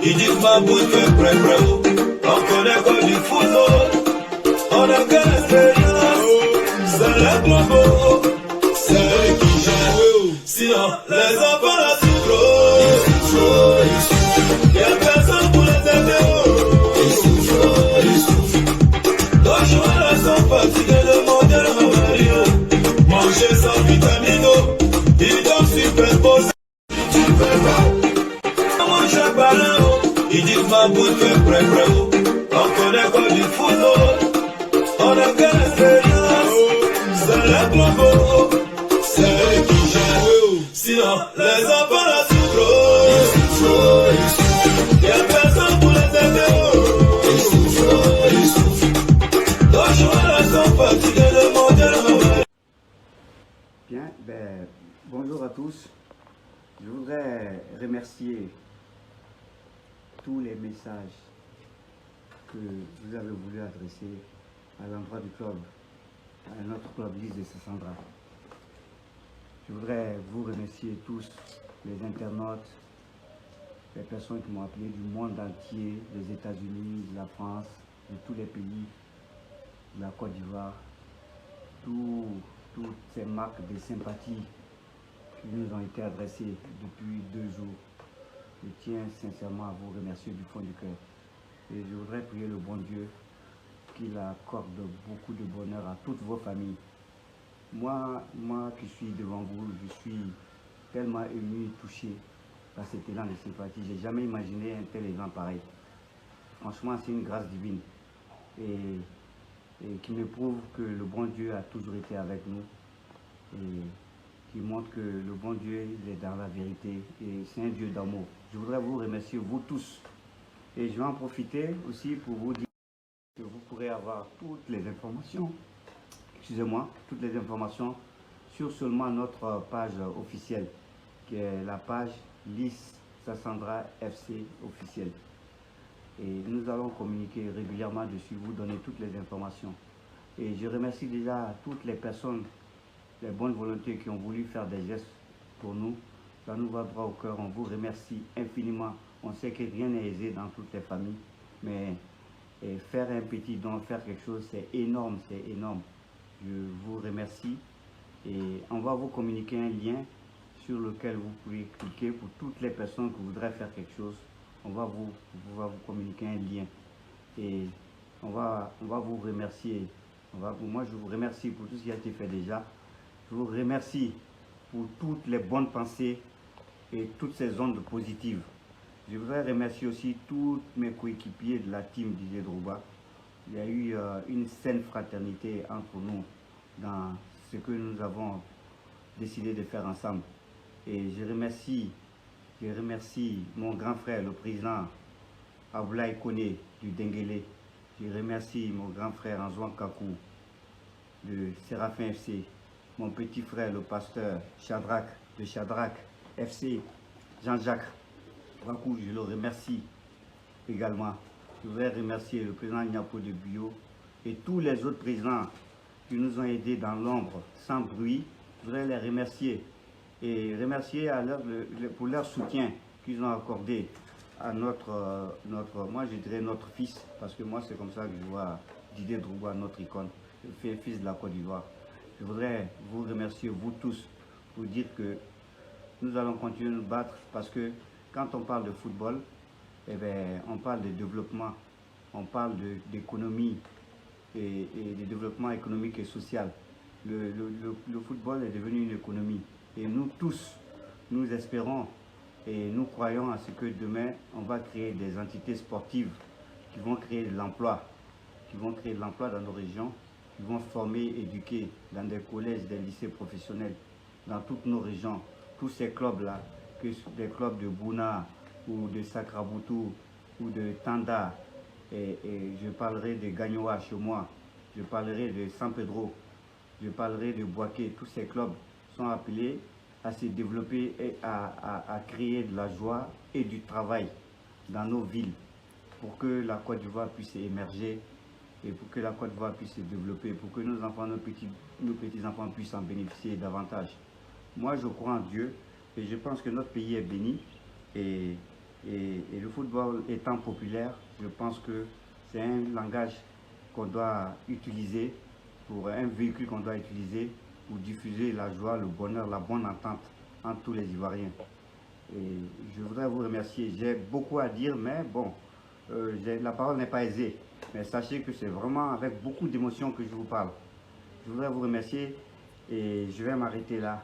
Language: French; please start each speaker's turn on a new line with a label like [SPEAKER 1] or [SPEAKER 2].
[SPEAKER 1] Il dit ma bouille fait prêt. On connaît comme du football. On a qu'à l'expérience. C'est le globo. C'est eux qui gèrent. Sinon, les enfants la souffrent. Y'a personne pour les aider. Ils souffrent. Nos joueurs sont fatigués de manger le Mario. Manger sans vitamine. Ils doivent superposer. Tu fais pas. Manger ballon. Il dit ma bouille fait prêt. On connaît comme du football. On a qu'à l'expérience. C'est le globo. C'est eux qui gèrent. Sinon, les enfants la souffrent. Y'a personne pour les aider. Ils souffrent. Nos joueurs sont fatigués de manger le mauvais.
[SPEAKER 2] Bien, bonjour à tous. Je voudrais remercier tous les messages que vous avez voulu adresser à l'endroit du club, à notre club Lys de Sassandra. Je voudrais vous remercier tous, les internautes, les personnes qui m'ont appelé du monde entier, des États-Unis, de la France, de tous les pays, de la Côte d'Ivoire, toutes ces marques de sympathie qui nous ont été adressées depuis 2 jours. Je tiens sincèrement à vous remercier du fond du cœur. Et je voudrais prier le bon Dieu qu'il accorde beaucoup de bonheur à toutes vos familles. Moi qui suis devant vous, je suis tellement ému et touché par cet élan de sympathie. Je n'ai jamais imaginé un tel élan pareil. Franchement, c'est une grâce divine et qui me prouve que le bon Dieu a toujours été avec nous et qui montre que le bon Dieu il est dans la vérité et c'est un Dieu d'amour. Je voudrais vous remercier, vous tous. Et je vais en profiter aussi pour vous dire que vous pourrez avoir toutes les informations, toutes les informations sur seulement notre page officielle, qui est la page Lys Sassandra FC officielle. Et nous allons communiquer régulièrement dessus, vous donner toutes les informations. Et je remercie déjà toutes les personnes, les bonnes volontés qui ont voulu faire des gestes pour nous. Ça nous va droit au cœur, on vous remercie infiniment. On sait que rien n'est aisé dans toutes les familles, mais faire un petit don, faire quelque chose, c'est énorme, c'est énorme. Je vous remercie et on va vous communiquer un lien sur lequel vous pouvez cliquer pour toutes les personnes qui voudraient faire quelque chose. On va vous communiquer un lien et on va vous remercier. Moi, je vous remercie pour tout ce qui a été fait déjà. Je vous remercie pour toutes les bonnes pensées et toutes ces ondes positives. Je voudrais remercier aussi tous mes coéquipiers de la team Didier Drogba. Il y a eu une saine fraternité entre nous dans ce que nous avons décidé de faire ensemble. Et je remercie mon grand frère, le président Aboulaye Koné du Denguélé. Je remercie mon grand frère Anzouan Kakou de Séraphin FC. Mon petit frère, le pasteur Shadrach de Shadrach FC, Jean-Jacques Rakou, je le remercie également. Je voudrais remercier le président Niapo de Bio et tous les autres présidents qui nous ont aidés dans l'ombre, sans bruit. Je voudrais les remercier et remercier pour leur soutien qu'ils ont accordé à moi je dirais notre fils, parce que moi c'est comme ça que je vois Didier Drogba, notre icône, le fils de la Côte d'Ivoire. Je voudrais vous remercier, vous tous, pour dire que nous allons continuer à nous battre parce que quand on parle de football, on parle de développement, on parle d'économie et de développement économique et social. Le football est devenu une économie et nous tous, nous espérons et nous croyons à ce que demain, on va créer des entités sportives qui vont créer de l'emploi, dans nos régions, qui vont former, éduquer dans des collèges, des lycées professionnels, dans toutes nos régions. Tous ces clubs-là, que des clubs de Bouna ou de Sakraboutou ou de Tanda, et je parlerai de Gagnoa chez moi, je parlerai de San Pedro, je parlerai de Boaké. Tous ces clubs sont appelés à se développer et à créer de la joie et du travail dans nos villes pour que la Côte d'Ivoire puisse émerger et pour que la Côte d'Ivoire puisse se développer, pour que nos enfants, nos petits-enfants puissent en bénéficier davantage. Moi, je crois en Dieu Et je pense que notre pays est béni. Et, et le football étant populaire, je pense que c'est un langage qu'on doit utiliser, pour un véhicule qu'on doit utiliser pour diffuser la joie, le bonheur, la bonne entente entre tous les Ivoiriens. Et je voudrais vous remercier. J'ai beaucoup à dire, mais bon, la parole n'est pas aisée. Mais sachez que c'est vraiment avec beaucoup d'émotion que je vous parle. Je voudrais vous remercier et je vais m'arrêter là.